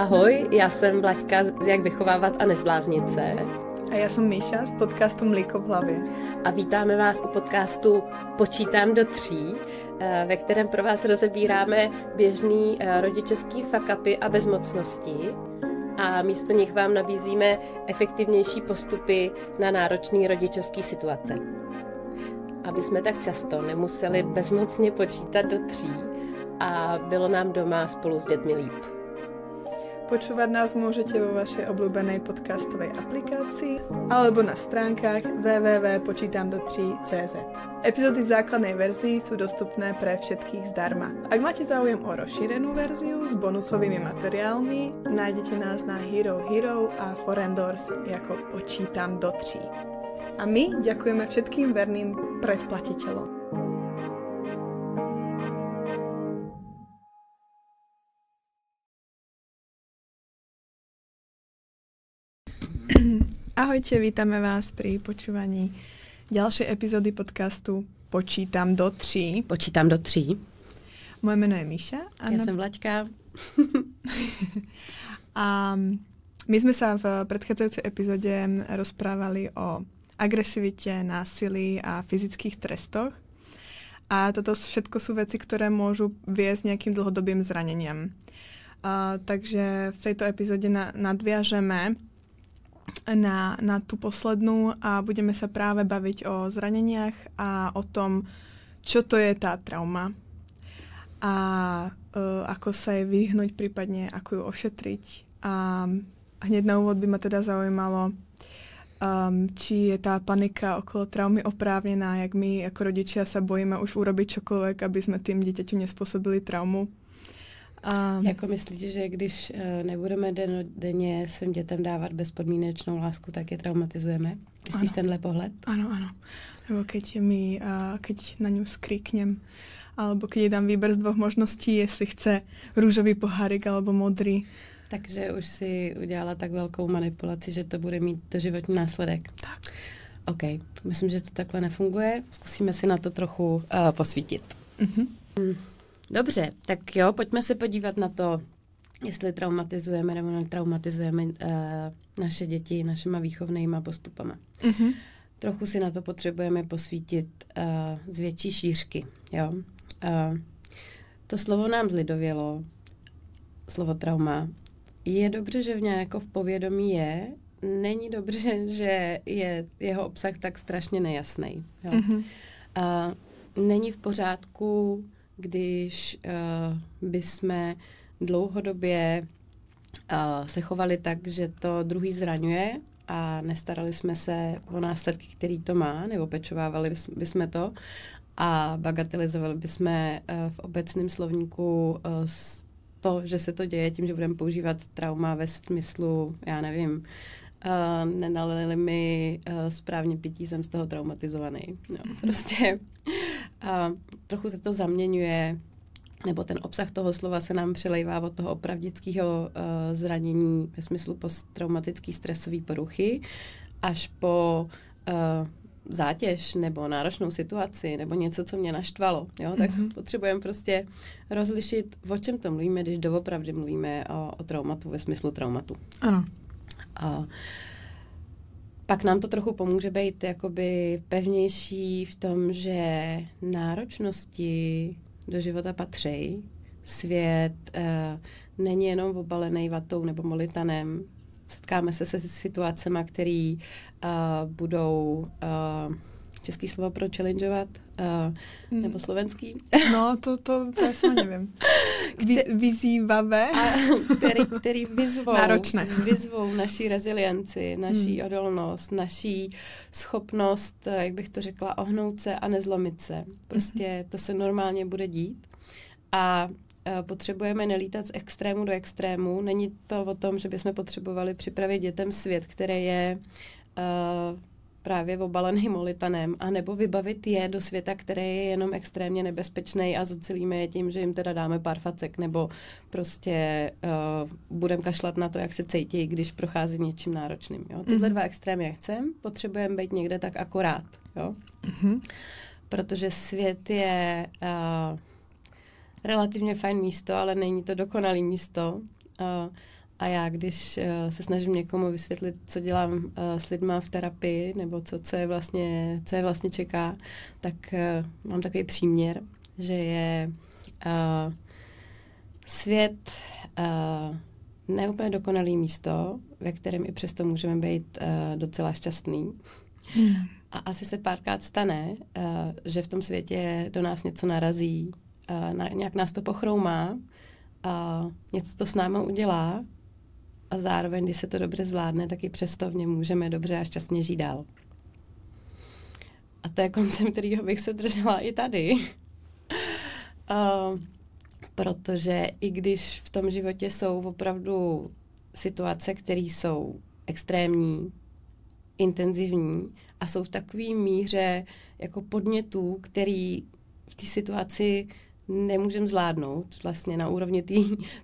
Ahoj, já jsem Vlaďka z Jak vychovávat a nezbláznit se. A já jsem Míša z podcastu Mlíko v hlavě. A vítáme vás u podcastu Počítám do 3, ve kterém pro vás rozebíráme běžný rodičovský fuck-upy a bezmocnosti. A místo nich vám nabízíme efektivnější postupy na náročné rodičovské situace. Aby jsme tak často nemuseli bezmocně počítat do 3 a bylo nám doma spolu s dětmi líp. Počúvať nás môžete vo vašej obľúbenej podcastovej aplikácii alebo na stránkach www.počítamdo3.cz. Epizódy v základnej verzii sú dostupné pre všetkých zdarma. Ak máte záujem o rozšírenú verziu s bonusovými materiálmi, nájdete nás na Hero a Forendors ako Počítam do 3. A my ďakujeme všetkým verným predplatiteľom. Ahojte, vítame vás pri počúvaní ďalšej epizódy podcastu Počítam do 3. Počítám do 3. Moje meno je Míša. Ja som Vlaďka. A my sme sa v predchádzajúcej epizóde rozprávali o agresivite, násilí a fyzických trestoch. A toto všetko sú veci, ktoré môžu viesť nejakým dlhodobým zraneniam. Takže v tejto epizóde nadviažeme na tú poslednú a budeme sa práve baviť o zraneniach a o tom, čo to je tá trauma a ako sa jej vyhnúť, prípadne ako ju ošetriť. A hneď na úvod by ma teda zaujímalo, či je tá panika okolo traumy oprávnená, jak my ako rodičia sa bojíme už urobiť čokoľvek, aby sme tým dieťaťu nespôsobili traumu. Jako myslíš, že když nebudeme denně svým dětem dávat bezpodmínečnou lásku, tak je traumatizujeme? Myslíš tenhle pohled? Áno. Nebo keď na ňu skríknem, alebo keď jej dám výber z 2 možností, jestli chce růžový pohárik alebo modrý. Takže už si udělala tak velkou manipulaci, že to bude mít doživotní následek. Tak. OK, myslím, že to takhle nefunguje. Zkusíme si na to trochu posvítit. Dobře, tak jo, pojďme se podívat na to, jestli traumatizujeme nebo netraumatizujeme naše děti našima výchovnýma postupama. Trochu si na to potřebujeme posvítit z větší šířky. Jo? To slovo nám zlidovělo, slovo trauma. Je dobře, že v nějako v povědomí je, není dobře, že je jeho obsah tak strašně nejasný. Není v pořádku, když bychom dlouhodobě se chovali tak, že to druhý zraňuje a nestarali jsme se o následky, který to má, nebo pečovávali bychom to a bagatelizovali bychom v obecném slovníku to, že se to děje tím, že budeme používat trauma ve smyslu, já nevím, nenalili mi správně pití, jsem z toho traumatizovaný. No, prostě trochu se to zaměňuje, nebo ten obsah toho slova se nám přelejvá od toho opravdického zranění ve smyslu posttraumatický stresové poruchy až po zátěž nebo náročnou situaci nebo něco, co mě naštvalo. Jo? Tak potřebujeme prostě rozlišit, o čem to mluvíme, když doopravdy mluvíme o traumatu ve smyslu traumatu. Ano. Pak nám to trochu pomůže být jakoby pevnější v tom, že náročnosti do života patří. Svět není jenom obalený vatou nebo molitanem. Setkáme se situacemi, které budou český slovo pro challengeovat, nebo slovenský. No, to já sama nevím. Vyzývavé. Který vyzvou naší rezilienci, naší odolnost, naší schopnost, jak bych to řekla, ohnout se a nezlomit se. Prostě to se normálně bude dít. A potřebujeme nelítat z extrému do extrému. Není to o tom, že bychom potřebovali připravit dětem svět, který je právě obalený molitanem, anebo vybavit je do světa, který je jenom extrémně nebezpečný a zocelíme je tím, že jim teda dáme pár facek, nebo prostě budeme kašlat na to, jak se cítí, když prochází něčím náročným. Jo? Tyhle 2 extrémy nechcem, potřebujeme být někde tak akorát. Jo? Protože svět je relativně fajn místo, ale není to dokonalý místo. A já, když se snažím někomu vysvětlit, co dělám s lidma v terapii, nebo co je vlastně čeká, tak mám takový příměr, že je svět neúplně dokonalý místo, ve kterém i přesto můžeme být docela šťastný. A asi se párkrát stane, že v tom světě do nás něco narazí, nějak nás to pochroumá, něco to s námi udělá a zároveň, když se to dobře zvládne, tak i přesto v něm můžeme dobře a šťastně žít dál. A to je koncept, kterýho bych se držela i tady. Protože i když v tom životě jsou opravdu situace, které jsou extrémní, intenzivní a jsou v takové míře jako podnětů, který v té situaci nemůžeme zvládnout. Vlastně na úrovni té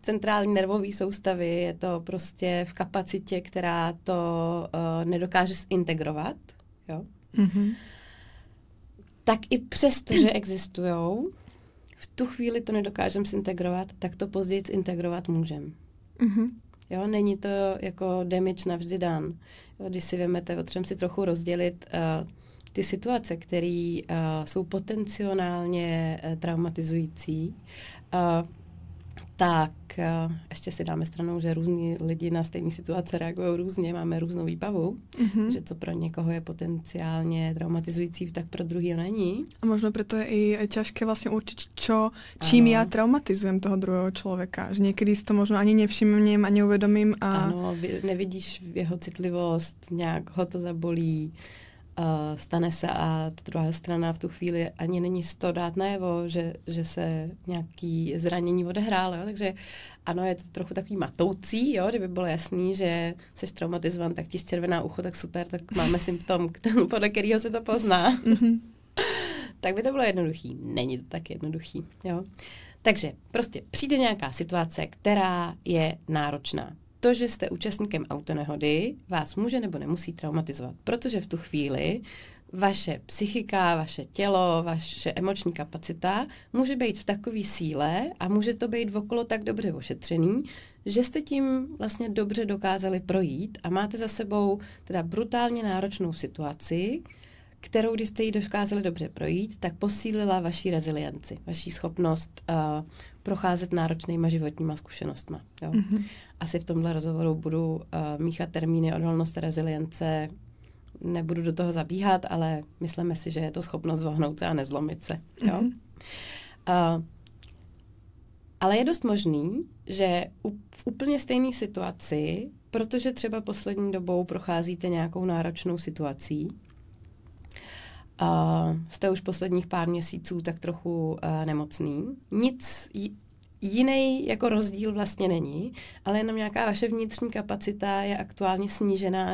centrální nervové soustavy je to prostě v kapacitě, která to nedokáže zintegrovat. Jo? Mm-hmm. Tak i přesto, že existujou, v tu chvíli to nedokážeme zintegrovat, tak to později zintegrovat můžeme. Mm-hmm. Jo, není to jako damage navždy dan. Jo, když si vezmete, potřebujeme si trochu rozdělit ty situace, které jsou potenciálně traumatizující, tak ještě si dáme stranou, že různí lidi na stejné situace reagují různě, máme různou výbavu, že co pro někoho je potenciálně traumatizující, tak pro druhého není. A možno proto je i ťažké vlastně určit, čím já traumatizujem toho druhého člověka. Že někdy si to možno ani nevšimnem, ani uvědomím. Ano, nevidíš jeho citlivost, nějak ho to zabolí, stane se a ta druhá strana v tu chvíli ani není z toho dát najevo, že se nějaký zranění odehrálo. Jo? Takže ano, je to trochu takový matoucí, jo? Kdyby bylo jasný, že jsi traumatizovan, tak ti červená ucho, tak super, tak máme symptom, podle kterého se to pozná. Tak by to bylo jednoduchý. Není to tak jednoduchý. Jo? Takže prostě přijde nějaká situace, která je náročná. To, že jste účastníkem autonehody, vás může nebo nemusí traumatizovat, protože v tu chvíli vaše psychika, vaše tělo, vaše emoční kapacita může být v takové síle a může to být okolo tak dobře ošetřený, že jste tím vlastně dobře dokázali projít a máte za sebou teda brutálně náročnou situaci, kterou, když jste ji dokázali dobře projít, tak posílila vaši rezilienci, vaši schopnost procházet náročnýma životníma zkušenostma. Jo? Mm-hmm. Asi v tomhle rozhovoru budu míchat termíny odolnost a rezilience, nebudu do toho zabíhat, ale myslíme si, že je to schopnost vohnout se a nezlomit se. Jo? Mm-hmm. Ale je dost možný, že v úplně stejné situaci, protože třeba poslední dobou procházíte nějakou náročnou situací, jste už posledních pár měsíců tak trochu nemocný. Nic jiný jako rozdíl vlastně není, ale jenom nějaká vaše vnitřní kapacita je aktuálně snížená,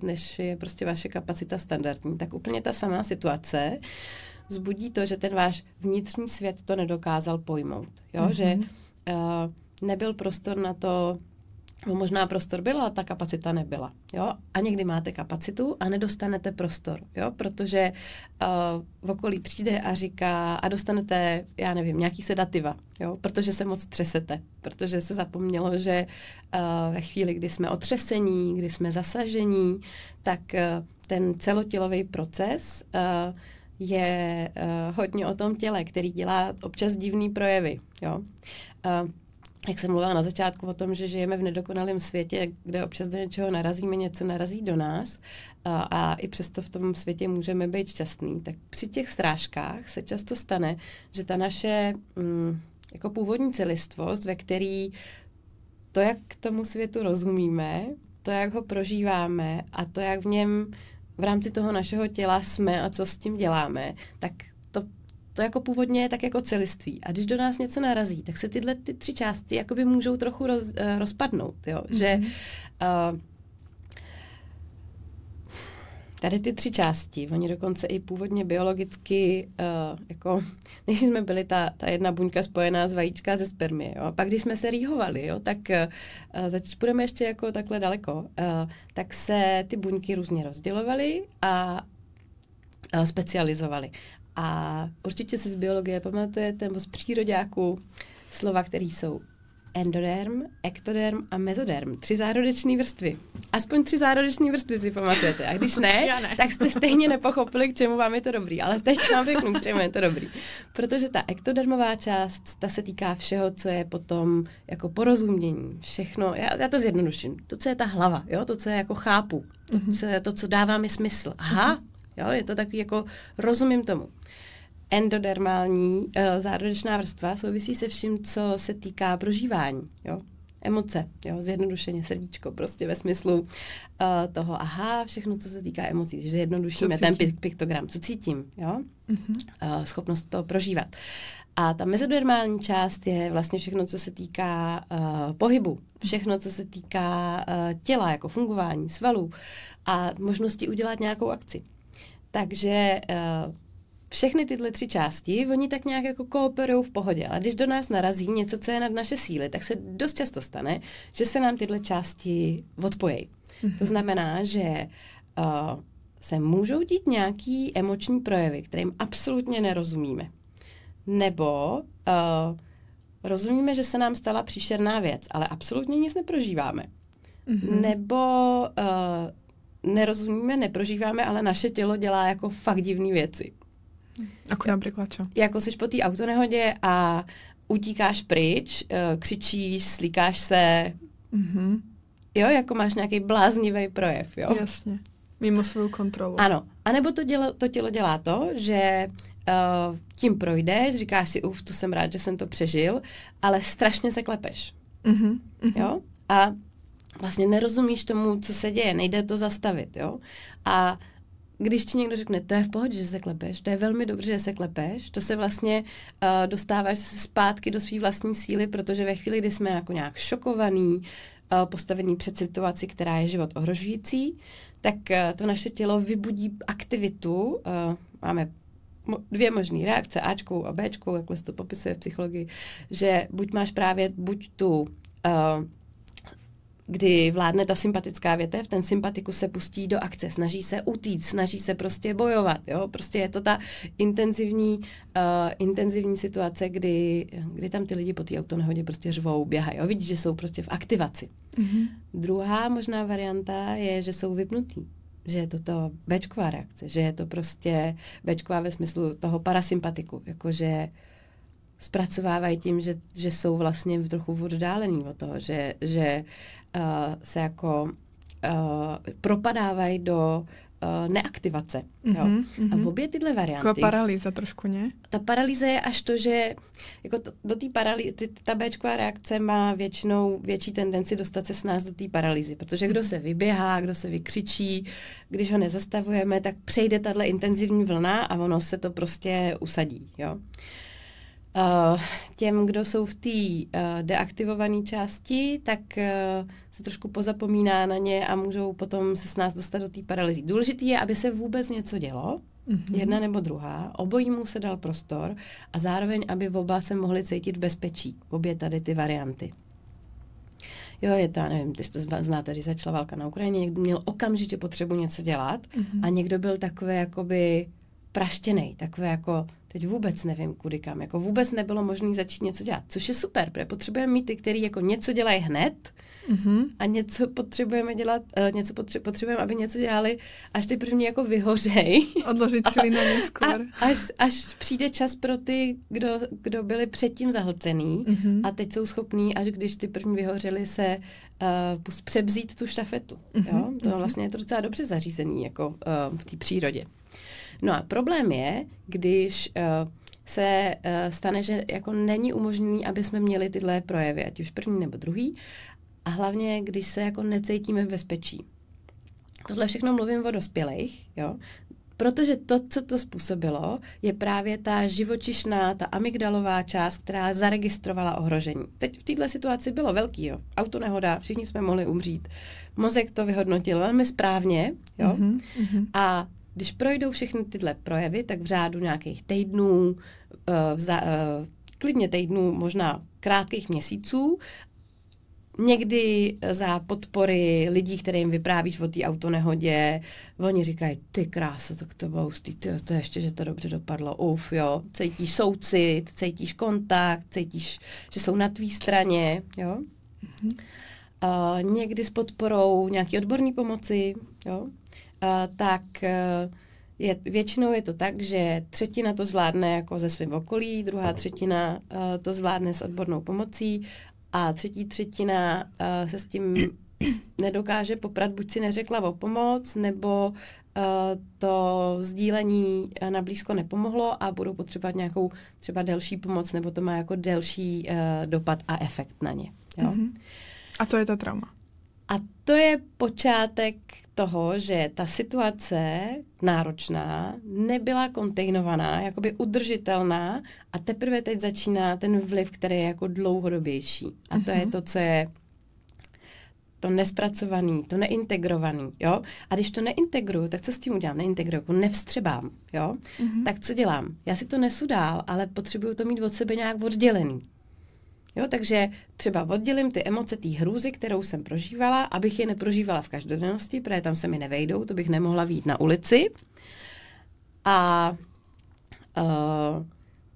než je prostě vaše kapacita standardní. Tak úplně ta samá situace vzbudí to, že ten váš vnitřní svět to nedokázal pojmout. Jo? Mm-hmm. Že nebyl prostor na to, možná prostor byl, ale ta kapacita nebyla. Jo? A někdy máte kapacitu a nedostanete prostor, jo? Protože v okolí přijde a říká a dostanete, já nevím, nějaký sedativa, jo? Protože se moc třesete, protože se zapomnělo, že ve chvíli, kdy jsme otřesení, kdy jsme zasažení, tak ten celotělový proces je hodně o tom těle, který dělá občas divný projevy. Jo? Jak jsem mluvila na začátku o tom, že žijeme v nedokonalém světě, kde občas do něčeho narazíme, něco narazí do nás a i přesto v tom světě můžeme být šťastný. Tak při těch srážkách se často stane, že ta naše jako původní celistvost, ve který to, jak k tomu světu rozumíme, to, jak ho prožíváme a to, jak v něm v rámci toho našeho těla jsme a co s tím děláme, tak to jako původně je tak jako celiství. A když do nás něco narazí, tak se ty tři části jakoby můžou trochu rozpadnout. Jo? Mm-hmm. Že tady ty tři části, oni dokonce i původně biologicky, jako než jsme byli ta jedna buňka spojená z vajíčka ze spermie. Jo? A pak, když jsme se rýhovali, jo? Tak když půjdeme ještě jako takhle daleko, tak se ty buňky různě rozdělovaly a specializovaly. A určitě si z biologie pamatujete, nebo z příroďáků, slova, které jsou endoderm, ektoderm a mezoderm. 3 zárodečné vrstvy. Aspoň 3 zárodečné vrstvy si pamatujete. A když ne, tak jste stejně nepochopili, k čemu vám je to dobrý. Ale teď vám řeknu, k čemu je to dobrý. Protože ta ektodermová část, ta se týká všeho, co je potom jako porozumění. Všechno, já to zjednoduším. To, co je ta hlava, jo? To, co je jako chápu. To, co dává mi smysl. Aha, jo? Je to takový jako rozumím tomu. Endodermální zárodečná vrstva souvisí se vším, co se týká prožívání, jo? Emoce, jo? Zjednodušeně srdíčko, prostě ve smyslu toho, aha, všechno, co se týká emocí, když zjednodušíme ten piktogram, co cítím, jo? Schopnost to prožívat. A ta mezodermální část je vlastně všechno, co se týká pohybu, všechno, co se týká těla, jako fungování, svalů a možnosti udělat nějakou akci. Takže všechny tyhle 3 části, oni tak nějak jako kooperují v pohodě, ale když do nás narazí něco, co je nad naše síly, tak se dost často stane, že se nám tyhle části odpojí. To znamená, že se můžou dít nějaký emoční projevy, kterým absolutně nerozumíme. Nebo rozumíme, že se nám stala příšerná věc, ale absolutně nic neprožíváme. Nebo nerozumíme, neprožíváme, ale naše tělo dělá jako fakt divné věci. Ako například čo? Jako jsi po té autonehodě a utíkáš pryč, křičíš, slíkáš se, jo, jako máš nějaký bláznivý projev, jo? Jasně, mimo svou kontrolu. Ano, anebo to tělo dělá to, že tím projdeš, říkáš si, to jsem rád, že jsem to přežil, ale strašně se klepeš, jo? A vlastně nerozumíš tomu, co se děje, nejde to zastavit, jo? A když ti někdo řekne, to je v pohodě, že se klepeš, to je velmi dobře, že se klepeš, to se vlastně dostáváš se zpátky do své vlastní síly, protože ve chvíli, kdy jsme jako nějak šokovaný, postavení před situaci, která je život ohrožující, tak to naše tělo vybudí aktivitu, máme 2 možné reakce, Ačkou a Bčkou, jakhle se to popisuje v psychologii, že buď tu kdy vládne ta sympatická větev, ten sympatikus se pustí do akce, snaží se utíct, snaží se prostě bojovat, jo, prostě je to ta intenzivní situace, kdy tam ty lidi po té autonehodě prostě řvou, běhají, jo, vidíš, že jsou prostě v aktivaci. Druhá možná varianta je, že jsou vypnutí, že je to Bčková reakce, že je to prostě Bčková ve smyslu toho parasympatiku, jakože zpracovávají tím, že jsou vlastně trochu oddálení od toho, že se jako propadávají do neaktivace. Jo. A v obě tyhle varianty... Jako paralýza trošku, ne? Ta paralýza je až to, že jako do té paralýzy, ta Bčková reakce má většinou větší tendenci dostat se s nás do té paralýzy, protože kdo se vyběhá, kdo se vykřičí, když ho nezastavujeme, tak přejde tahle intenzivní vlna a ono se to prostě usadí. Jo. Těm, kdo jsou v té deaktivované části, tak se trošku pozapomíná na ně a můžou potom se s nás dostat do té paralýzy. Důležité je, aby se vůbec něco dělo, jedna nebo druhá, obojímu se dal prostor a zároveň, aby oba se mohli cítit v bezpečí, obě tady ty varianty. Jo, je to, nevím, když to znáte, když začala válka na Ukrajině, někdo měl okamžitě potřebu něco dělat a někdo byl takový jakoby praštěnej, takové jako teď vůbec nevím kudy kam, jako vůbec nebylo možné začít něco dělat, což je super, protože potřebujeme mít ty, který jako něco dělají hned a něco potřebujeme dělat, potřebujeme, aby něco dělali, až ty první jako vyhořej. Odložit síly na neskôr. Až přijde čas pro ty, kdo byli předtím zahlcený a teď jsou schopní, až když ty první vyhořeli, se přebzít tu štafetu. Jo? To vlastně je to docela dobře zařízený jako v té přírodě. No a problém je, když se stane, že jako není umožněný, aby jsme měli tyhle projevy, ať už první nebo druhý, a hlavně, když se jako necítíme v bezpečí. Tohle všechno mluvím o dospělých, jo? Protože to, co to způsobilo, je právě ta živočišná, ta amygdalová část, která zaregistrovala ohrožení. Teď v této situaci bylo velký, jo? Autonehoda, všichni jsme mohli umřít. Mozek to vyhodnotil velmi správně, jo? A když projdou všechny tyhle projevy, tak v řádu nějakých týdnů, klidně týdnů, možná krátkých měsíců, někdy za podpory lidí, kterým vyprávíš o té autonehodě, oni říkají, ty kráso, tak to bylo hustý, to ještě, že to dobře dopadlo, jo, cítíš soucit, cítíš kontakt, cítíš, že jsou na tvý straně, jo. Někdy s podporou nějaký odborný pomoci, jo, tak většinou je to tak, že třetina to zvládne jako ze svým okolí, druhá třetina to zvládne s odbornou pomocí a třetí třetina se s tím nedokáže poprat, buď si neřekla o pomoc, nebo to sdílení na blízko nepomohlo a budou potřebovat nějakou třeba delší pomoc, nebo to má jako delší dopad a efekt na ně. Jo? A to je ta trauma. A to je počátek toho, že ta situace náročná nebyla kontejnovaná, jakoby udržitelná a teprve teď začíná ten vliv, který je jako dlouhodobější. A to je to, co je to nespracovaný, to neintegrovaný, jo. A když to neintegruju, tak co s tím udělám? Neintegruju, jako nevstřebám, jo. Tak co dělám? Já si to nesu dál, ale potřebuju to mít od sebe nějak oddělený. Jo, takže třeba oddělím ty emoce té hrůzy, kterou jsem prožívala, abych je neprožívala v každodennosti, protože tam se mi nevejdou, to bych nemohla vyjít na ulici. A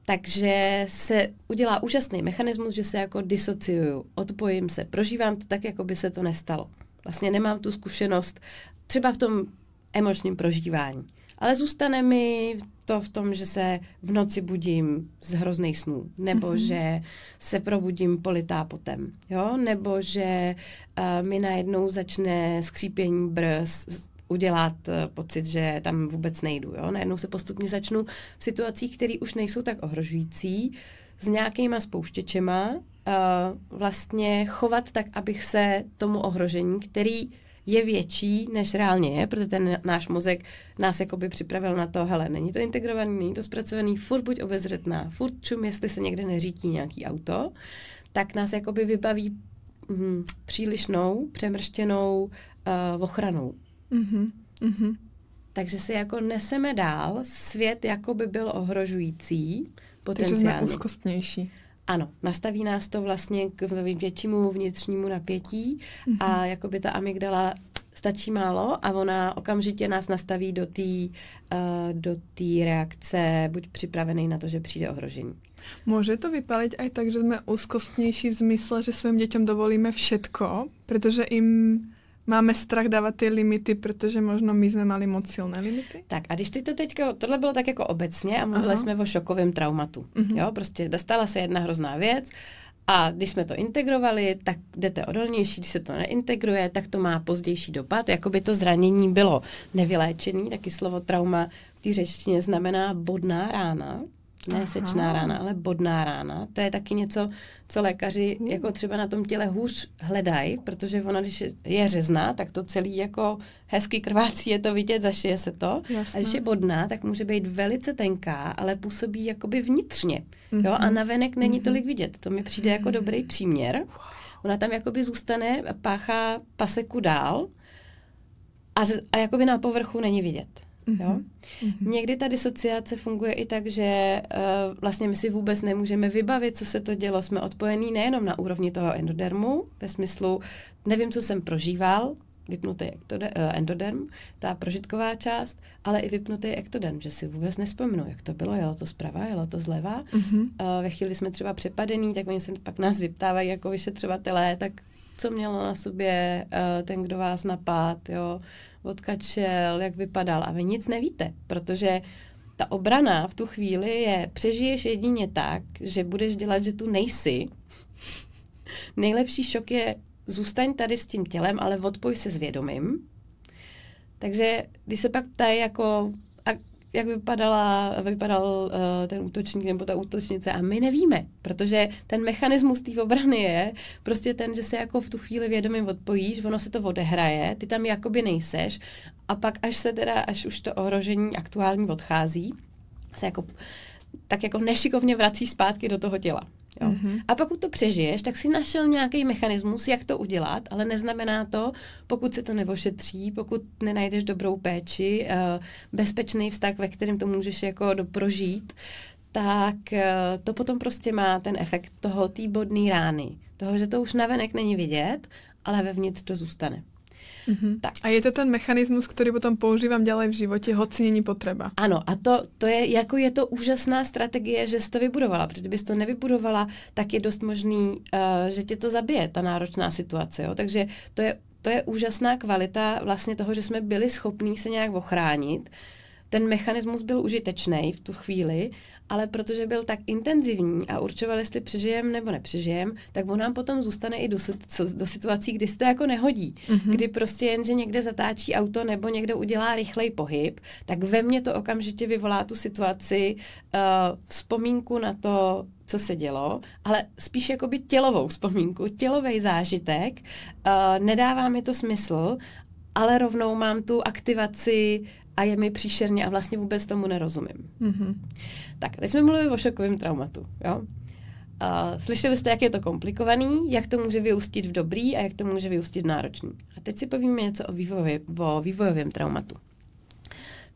takže se udělá úžasný mechanismus, že se jako disociuju, odpojím se, prožívám to tak, jako by se to nestalo. Vlastně nemám tu zkušenost třeba v tom emočním prožívání. Ale zůstane mi to v tom, že se v noci budím z hrozných snů, nebo že se probudím politá potem, jo? Nebo že mi najednou začne skřípění brzd udělat pocit, že tam vůbec nejdu. Jo? Najednou se postupně začnu v situacích, které už nejsou tak ohrožující, s nějakýma spouštěčema vlastně chovat tak, abych se tomu ohrožení, který je větší, než reálně je, protože ten náš mozek nás jakoby připravil na to, hele, není to integrovaný, není to zpracovaný, furt buď obezřetná, furt čum, jestli se někde neřítí nějaký auto, tak nás jakoby vybaví přílišnou, přemrštěnou ochranou. Takže si jako neseme dál, svět jakoby byl ohrožující, potenciálně. Takže jsme úzkostnější. Ano, nastaví nás to vlastně k většímu vnitřnímu napětí a jakoby ta amygdala stačí málo a ona okamžitě nás nastaví do té reakce, buď připravený na to, že přijde ohrožení. Môže to vypaliť aj tak, že sme úzkostnejší v zmysle, že svojim deťom dovolíme všetko, pretože im máme strach dávat ty limity, protože možno my jsme mali moc silné limity? Tak a když ty to teďko, tohle bylo tak jako obecně a mluvili jsme o šokovém traumatu. Jo, prostě dostala se jedna hrozná věc a když jsme to integrovali, tak jdete odolnější, když se to neintegruje, tak to má pozdější dopad, jako by to zranění bylo nevyléčený, taky slovo trauma v té řečtině znamená bodná rána. Ne sečná rána, ale bodná rána. To je taky něco, co lékaři jako třeba na tom těle hůř hledají, protože ona, když je řezná, tak to celý jako hezky krvácí, je to vidět, zašije se to. Jasné. A když je bodná, tak může být velice tenká, ale působí jakoby vnitřně. Jo? A navenek není tolik vidět. To mi přijde jako dobrý příměr. Ona tam jakoby zůstane, páchá paseku dál a jakoby na povrchu není vidět. Jo? Někdy ta disociace funguje i tak, že vlastně my si vůbec nemůžeme vybavit, co se to dělo. Jsme odpojení nejenom na úrovni toho endodermu, ve smyslu, nevím, co jsem prožíval, vypnutý endoderm, ta prožitková část, ale i vypnutý ektoderm, že si vůbec nespomenu, jak to bylo, jelo to zprava, jelo to zleva. Ve chvíli jsme třeba přepadený, tak oni se pak nás vyptávají jako vyšetřovatelé, tak co mělo na sobě ten, kdo vás napad, jo, odkud šel, jak vypadal. A vy nic nevíte, protože ta obrana v tu chvíli je, přežiješ jedině tak, že budeš dělat, že tu nejsi. Nejlepší šok je, zůstaň tady s tím tělem, ale odpoj se s vědomím. Takže když se pak ptají, jako, jak vypadal ten útočník nebo ta útočnice, a my nevíme, protože ten mechanismus té obrany je prostě ten, že se jako v tu chvíli vědomím odpojíš, ono se to odehraje, ty tam jakoby nejseš a pak až už to ohrožení aktuální odchází, se jako tak jako nešikovně vracíš zpátky do toho těla. Jo? A pokud to přežiješ, tak si našel nějaký mechanismus, jak to udělat, ale neznamená to, pokud se to neošetří, pokud nenajdeš dobrou péči, bezpečný vztah, ve kterém to můžeš jako prožít, tak to potom prostě má ten efekt toho té bodné rány. Toho, že to už navenek není vidět, ale vevnitř to zůstane. Tak. A je to ten mechanismus, který potom používám ďalej v životě, hoci není potřeba. Ano, a to je, jako je to úžasná strategie, že jsi to vybudovala, protože kdybys to nevybudovala, tak je dost možný, že tě to zabije, ta náročná situace. Jo? Takže to je úžasná kvalita vlastně toho, že jsme byli schopní se nějak ochránit. Ten mechanismus byl užitečný v tu chvíli, ale protože byl tak intenzivní a určoval, jestli přežijem nebo nepřežijem, tak on nám potom zůstane i do situací, kdy se to jako nehodí. Kdy prostě jen, že někde zatáčí auto nebo někdo udělá rychlej pohyb, tak ve mně to okamžitě vyvolá tu situaci, vzpomínku na to, co se dělo, ale spíš jakoby tělovou vzpomínku, tělovej zážitek. Nedává mi to smysl, ale rovnou mám tu aktivaci a je mi příšerně a vlastně vůbec tomu nerozumím. Tak, teď jsme mluvili o šokovém traumatu. Jo? Slyšeli jste, jak je to komplikovaný, jak to může vyústit v dobrý a jak to může vyústit v náročný. A teď si povíme něco o vývojovém traumatu.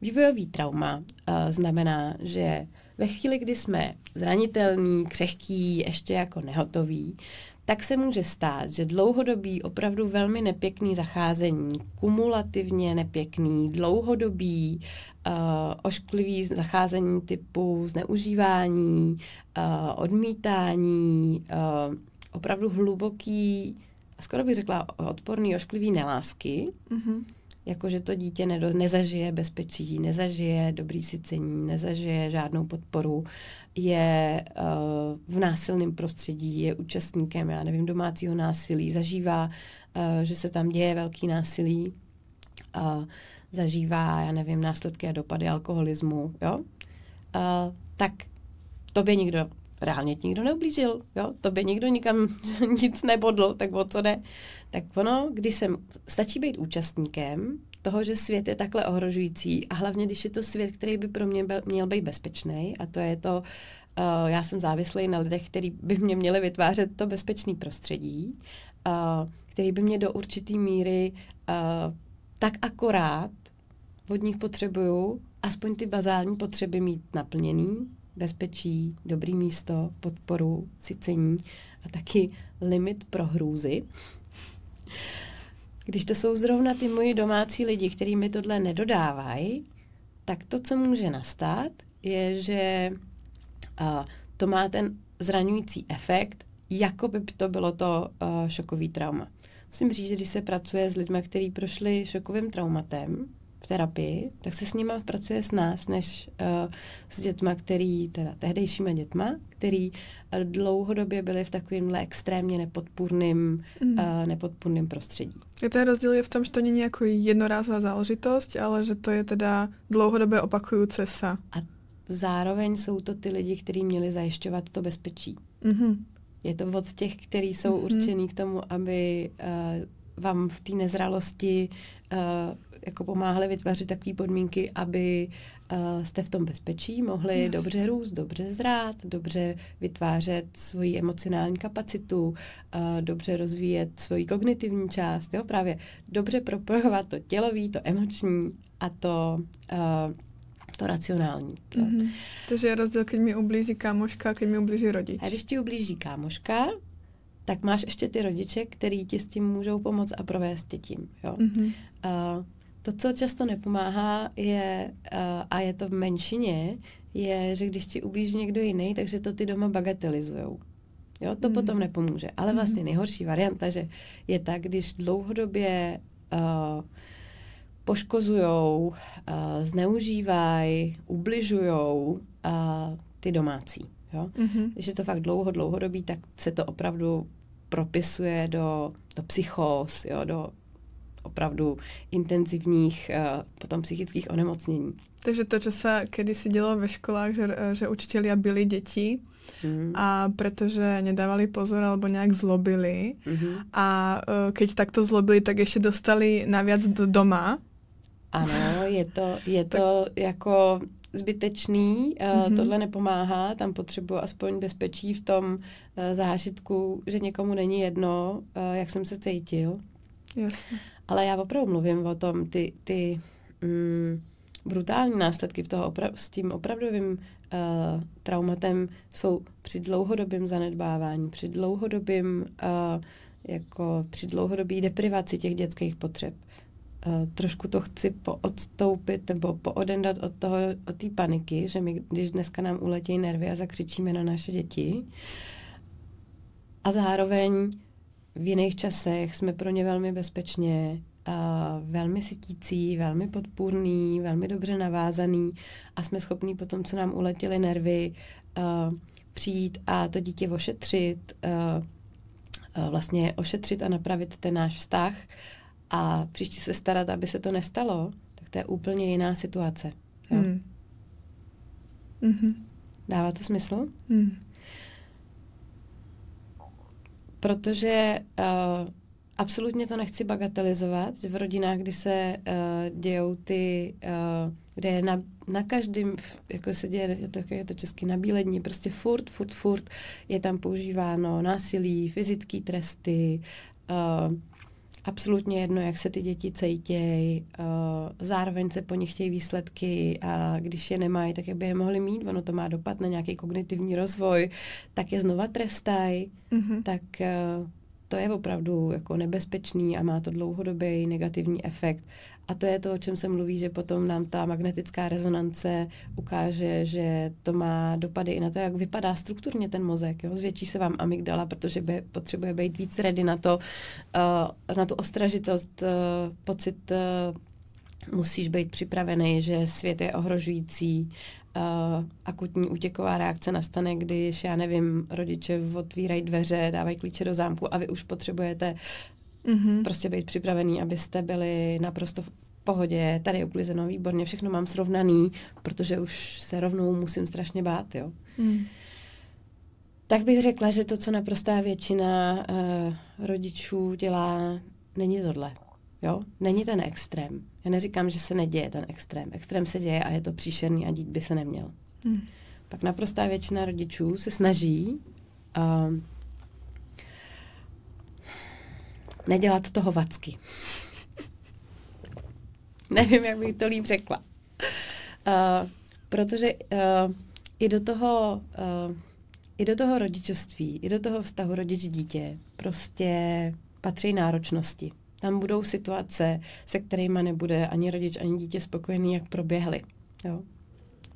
Vývojový trauma znamená, že ve chvíli, kdy jsme zranitelní, křehký, ještě jako nehotoví, tak se může stát, že dlouhodobý, opravdu velmi nepěkný zacházení, kumulativně nepěkný, dlouhodobý, ošklivý zacházení typu zneužívání, odmítání, opravdu hluboký, skoro bych řekla odporný, ošklivý nelásky, jakože to dítě nezažije bezpečí, nezažije dobrý sycení, nezažije žádnou podporu, je v násilném prostředí, je účastníkem, já nevím, domácího násilí, zažívá, že se tam děje velký násilí, zažívá, já nevím, následky a dopady alkoholismu, jo? Tak tobě reálně ti nikdo neublížil, jo? Tobě nikdo nikam nic nebodl, tak o co jde? Tak ono, stačí být účastníkem toho, že svět je takhle ohrožující a hlavně, když je to svět, který by pro mě měl být bezpečný a to je to, já jsem závislý na lidech, kteří by mě měli vytvářet to bezpečné prostředí, který by mě do určitý míry tak akorát od nich potřebuju aspoň ty bazální potřeby mít naplněný, bezpečí, dobrý místo, podporu, sycení a taky limit pro hrůzy. Když to jsou zrovna ty moji domácí lidi, kteří mi tohle nedodávají, tak to, co může nastat, je, že to má ten zraňující efekt, jako by to bylo to šokový trauma. Musím říct, že když se pracuje s lidmi, kteří prošli šokovým traumatem v terapii, tak se s nima pracuje s nás, než s dětma, teda tehdejšíma dětma, který dlouhodobě byli v takovémhle extrémně nepodpůrným prostředí. Je ten rozdíl je v tom, že to není jako jednorázová záležitost, ale že to je teda dlouhodobě opakující se. A zároveň jsou to ty lidi, kteří měli zajišťovat to bezpečí. Je to od těch, kteří jsou určený k tomu, aby vám v té nezralosti jako pomáhali vytvářet takové podmínky, aby jste v tom bezpečí, mohli dobře růst, dobře zrát, dobře vytvářet svoji emocionální kapacitu, dobře rozvíjet svoji kognitivní část, jo, právě dobře propojovat to tělový, to emoční a to racionální. Takže je rozdíl, když mi ublíží kámoška, když mi ublíží rodič. A když ti ublíží kámoška, tak máš ještě ty rodiče, který ti s tím můžou pomoct a provést tě tím. Jo? To, co často nepomáhá, je, a je to v menšině, je, že když ti ublíží někdo jiný, takže to ty doma bagatelizujou. Jo, to potom nepomůže. Ale vlastně nejhorší varianta, že je tak, když dlouhodobě poškozujou, zneužívají, ubližujou ty domácí. Jo? Když je to fakt dlouhodobý, tak se to opravdu propisuje do psychóz, jo? Do opravdu intenzivních potom psychických onemocnění. Takže to, co se kedysi dělo ve školách, že učitelia byli děti a protože nedávali pozor alebo nějak zlobili a keď takto zlobili, tak ještě dostali navíc doma. Ano, je to jako zbytečný, tohle nepomáhá, tam potřebuji aspoň bezpečí v tom zážitku, že někomu není jedno, jak jsem se cítil. Jasně. Ale já opravdu mluvím o tom, brutální následky s tím opravdovým traumatem jsou při dlouhodobém zanedbávání, při dlouhodobé deprivaci těch dětských potřeb. Trošku to chci poodstoupit nebo poodendat od té paniky, že my, když dneska nám uletějí nervy a zakřičíme na naše děti a zároveň v jiných časech jsme pro ně velmi bezpečně, velmi sytící, velmi podpůrný, velmi dobře navázaný a jsme schopní potom, co nám uletěly nervy, přijít a to dítě ošetřit a napravit ten náš vztah a příště se starat, aby se to nestalo, tak to je úplně jiná situace. Jo? Dává to smysl? Protože absolutně to nechci bagatelizovat, že v rodinách, kdy se dějou kde je na každém, jako se děje, je to česky nabílední, prostě furt je tam používáno násilí, fyzické tresty, absolutně jedno, jak se ty děti cejtějí, zároveň se po nich chtějí výsledky a když je nemají, tak jak by je mohli mít, ono to má dopad na nějaký kognitivní rozvoj, tak je znova trestají, tak to je opravdu jako nebezpečný a má to dlouhodobý negativní efekt. A to je to, o čem se mluví, že potom nám ta magnetická rezonance ukáže, že to má dopady i na to, jak vypadá strukturně ten mozek. Jo? Zvětší se vám amygdala, protože potřebuje být víc ready na tu ostražitost, pocit, musíš být připravený, že svět je ohrožující. Akutní útěková reakce nastane, když, já nevím, rodiče otvírají dveře, dávají klíče do zámku a vy už potřebujete prostě být připravený, abyste byli naprosto v pohodě, tady je uklizeno, výborně, všechno mám srovnaný, protože už se rovnou musím strašně bát, jo. Tak bych řekla, že to, co naprostá většina rodičů dělá, není tohle. Jo? Není ten extrém. Já neříkám, že se neděje ten extrém. Extrém se děje a je to příšerný a dít by se neměl. Pak naprostá většina rodičů se snaží nedělat toho vacky. Nevím, jak bych to líp řekla. Protože i do toho rodičovství, i do toho vztahu rodič-dítě prostě patří náročnosti. Tam budou situace, se kterými nebude ani rodič, ani dítě spokojený, jak proběhly. Jo?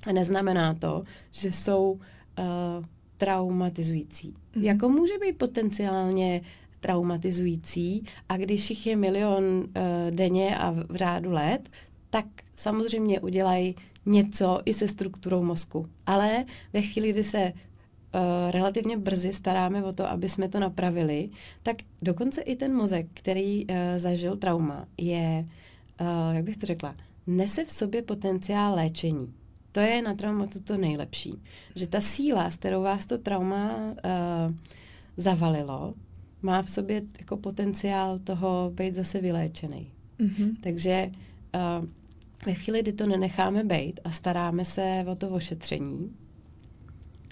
A neznamená to, že jsou traumatizující. Jako může být potenciálně traumatizující a když jich je milion denně a v řádu let, tak samozřejmě udělají něco i se strukturou mozku. Ale ve chvíli, kdy se relativně brzy staráme o to, aby jsme to napravili, tak dokonce i ten mozek, který zažil trauma, je, jak bych to řekla, nese v sobě potenciál léčení. To je na traumatu to nejlepší. Že ta síla, s kterou vás to trauma zavalilo, má v sobě jako potenciál toho být zase vyléčený. Takže ve chvíli, kdy to nenecháme být a staráme se o to ošetření,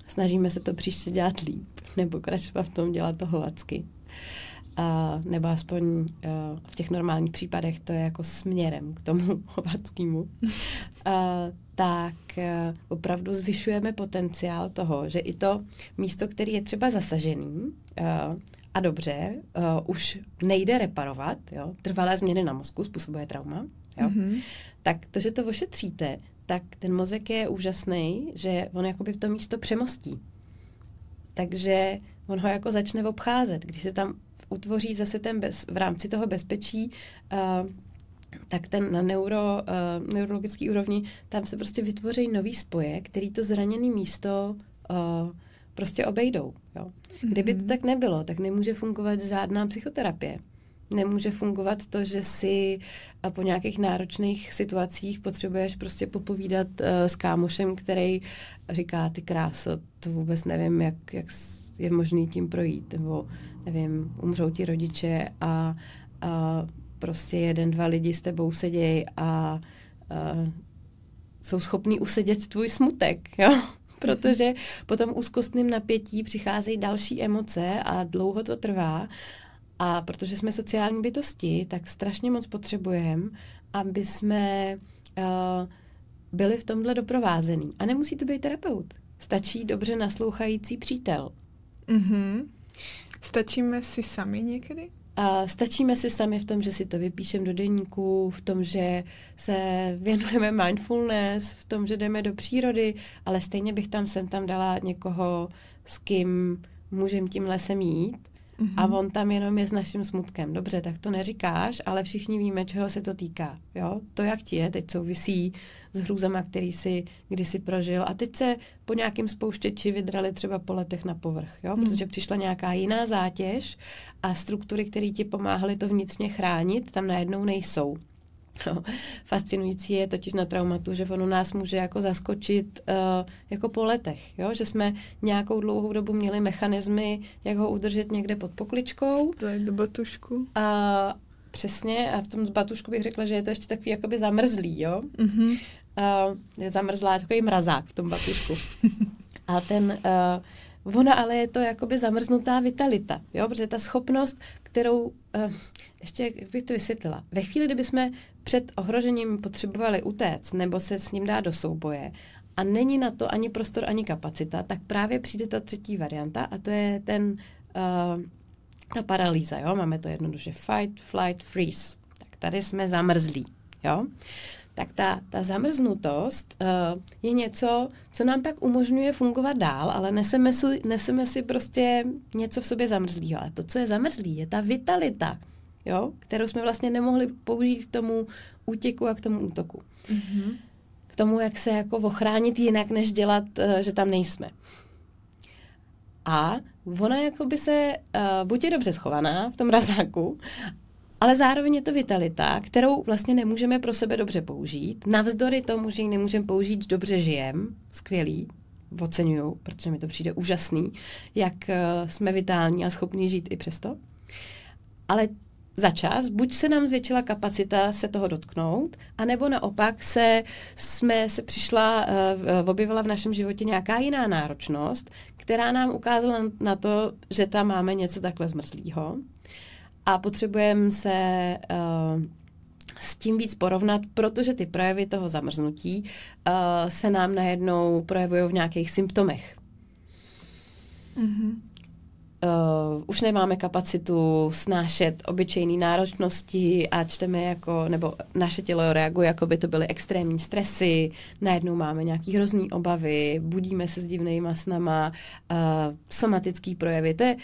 snažíme se to příště dělat líp, nebo pokračovat v tom dělat to hovacky. Nebo aspoň v těch normálních případech to je jako směrem k tomu hovackému. Tak opravdu zvyšujeme potenciál toho, že i to místo, který je třeba zasažený a dobře, už nejde reparovat, jo? Trvalé změny na mozku způsobuje trauma, jo? Tak to, že to ošetříte, tak ten mozek je úžasný, že on jakoby to místo přemostí. Takže on ho jako začne obcházet. Když se tam utvoří zase v rámci toho bezpečí, tak ten na neurologický úrovni, tam se prostě vytvoří nový spoje, který to zraněné místo prostě obejdou. Jo. Kdyby to tak nebylo, tak nemůže fungovat žádná psychoterapie. Nemůže fungovat to, že si po nějakých náročných situacích potřebuješ prostě popovídat s kámošem, který říká, ty kráso, to vůbec nevím, jak je možný tím projít, nebo nevím, umřou ti rodiče a prostě 1-2 lidi s tebou sedějí a jsou schopní usedět tvůj smutek, jo? Protože po tom úzkostném napětí přicházejí další emoce a dlouho to trvá. A protože jsme sociální bytosti, tak strašně moc potřebujeme, aby jsme byli v tomhle doprovázený. A nemusí to být terapeut. Stačí dobře naslouchající přítel. Mm-hmm. Stačíme si sami někdy? A stačíme si sami v tom, že si to vypíšeme do deníku, v tom, že se věnujeme mindfulness, v tom, že jdeme do přírody, ale stejně bych sem tam dala někoho, s kým můžeme tím lesem jít a on tam jenom je s naším smutkem. Dobře, tak to neříkáš, ale všichni víme, čeho se to týká. Jo? To, jak ti je, teď souvisí s hrůzama, který si kdysi prožil a teď se po nějakém spouštěči vydrali třeba po letech na povrch, jo? Protože přišla nějaká jiná zátěž a struktury, které ti pomáhaly to vnitřně chránit, tam najednou nejsou. No, fascinující je totiž na traumatu, že ono nás může jako zaskočit jako po letech, jo? Že jsme nějakou dlouhou dobu měli mechanismy, jak ho udržet někde pod pokličkou. To je do batušku. Přesně, a v tom batušku bych řekla, že je to ještě takový jakoby zamrzlý, jo? Je zamrzlá, takový mrazák v tom batušku. A ona ale je to jakoby zamrznutá vitalita, jo? Protože ta schopnost, kterou, ještě jak bych to vysvětlila, ve chvíli, kdyby jsme před ohrožením potřebovali utéct nebo se s ním dát do souboje a není na to ani prostor, ani kapacita, tak právě přijde ta třetí varianta a to je ta paralýza, jo? Máme to jednoduše fight, flight, freeze. Tak tady jsme zamrzlí, jo? Tak ta zamrznutost je něco, co nám pak umožňuje fungovat dál, ale neseme si prostě něco v sobě zamrzlýho. A to, co je zamrzlý, je ta vitalita, jo? Kterou jsme vlastně nemohli použít k tomu útěku a k tomu útoku. Mm-hmm. K tomu, jak se jako ochránit jinak, než dělat, že tam nejsme. A ona jakoby se buď je dobře schovaná v tom mrazáku, ale zároveň je to vitalita, kterou vlastně nemůžeme pro sebe dobře použít. Navzdory tomu, že ji nemůžeme použít, dobře žijem, skvělý, oceňuju, protože mi to přijde úžasný, jak jsme vitální a schopní žít i přesto. Ale za čas, buď se nám zvětšila kapacita se toho dotknout, anebo naopak objevila v našem životě nějaká jiná náročnost, která nám ukázala na to, že tam máme něco takhle zmrzlýho. A potřebujeme se s tím víc porovnat, protože ty projevy toho zamrznutí se nám najednou projevují v nějakých symptomech. Mm-hmm. Už nemáme kapacitu snášet obyčejné náročnosti a čteme nebo naše tělo reaguje, jako by to byly extrémní stresy, najednou máme nějaký hrozný obavy, budíme se s divnýma snama, somatický projevy. To je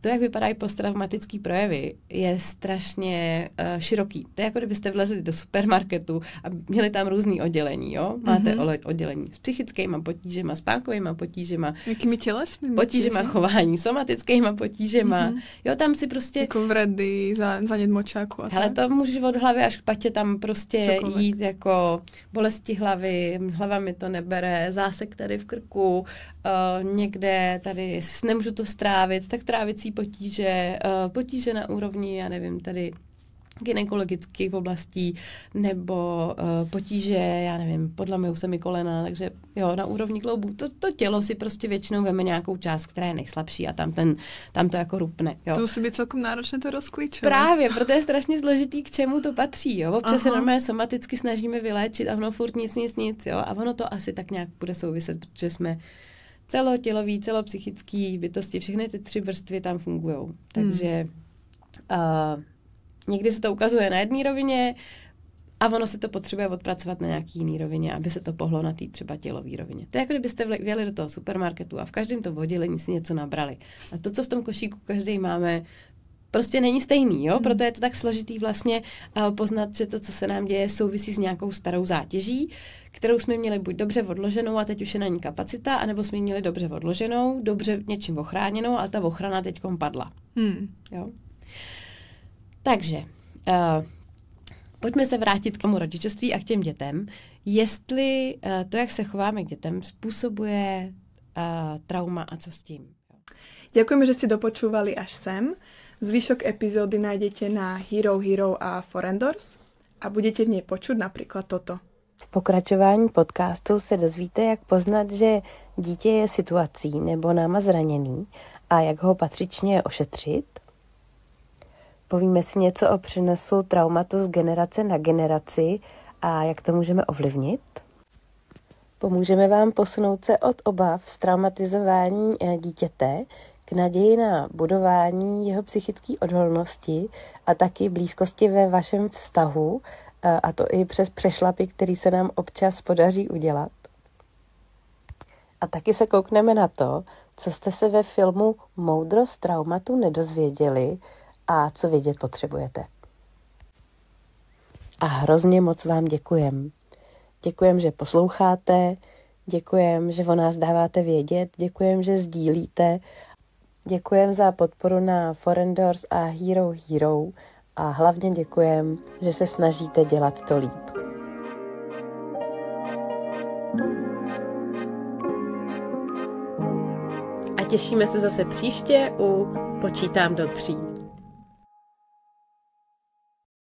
to, jak vypadají posttraumatický projevy, je strašně široký. To je jako kdybyste vlezli do supermarketu a měli tam různý oddělení, jo? Máte oddělení s psychickýma potížema, spánkovýma potížema, jakými tělesnými potížema chování, somatickýma potížema. Jo, tam si prostě... Jako vredy, zanět močáku a hele, to můžeš od hlavy až k patě tam prostě jít jako bolesti hlavy, hlava mi to nebere, zásek tady v krku, někde tady nemůžu to strávit, tak trávicí potíže na úrovni, já nevím, tady gynekologických oblastí, nebo potíže, já nevím, podlamujou se mi kolena, takže jo, na úrovni kloubů. To tělo si prostě většinou veme nějakou část, která je nejslabší a tam to jako rupne. Jo. To musí být celkom náročné to rozklíčovat. Právě, proto je strašně složitý, k čemu to patří. Jo. Občas se normálně somaticky snažíme vyléčit a ono furt nic, jo. A ono to asi tak nějak bude souviset, protože jsme celotělový, celopsychický bytosti, všechny ty 3 vrstvy tam fungujou. Takže někdy se to ukazuje na jedné rovině a ono se to potřebuje odpracovat na nějaký jiný rovině, aby se to pohlo na té třeba tělové rovině. To je jako kdybyste vjeli do toho supermarketu a v každém tom oddělení si něco nabrali. A to, co v tom košíku každý máme, prostě není stejný, jo? Proto je to tak složitý vlastně poznat, že to, co se nám děje, souvisí s nějakou starou zátěží, kterou jsme měli buď dobře odloženou a teď už je na ní kapacita, anebo jsme ji měli dobře odloženou, dobře něčím ochráněnou a ta ochrana teďkom padla. Jo? Takže pojďme se vrátit k tomu rodičovství a k těm dětem. Jestli to, jak se chováme k dětem, způsobuje trauma a co s tím. Ďakujeme, že ste dopočúvali až sem. Zvyšok epizódy nájdete na Hero Hero a Forendors a budete v nej počuť napríklad toto. V pokračování podcastu se dozvíte, jak poznat, že dítě je situací nebo náma zraněný a jak ho patřičně ošetřit. Povíme si něco o přenesu traumatu z generace na generaci a jak to můžeme ovlivnit. Pomůžeme vám posunout se od obav z traumatizování dítěte k naději na budování jeho psychické odolnosti a taky blízkosti ve vašem vztahu, a to i přes přešlapy, který se nám občas podaří udělat. A taky se koukneme na to, co jste se ve filmu Moudrost traumatu nedozvěděli a co vědět potřebujete. A hrozně moc vám děkujem. Děkujem, že posloucháte, děkujem, že o nás dáváte vědět, děkujem, že sdílíte, děkujem za podporu na Foreign Doors a Hero Hero a hlavně děkujem, že se snažíte dělat to líp. A těšíme se zase příště u Počítám do 3.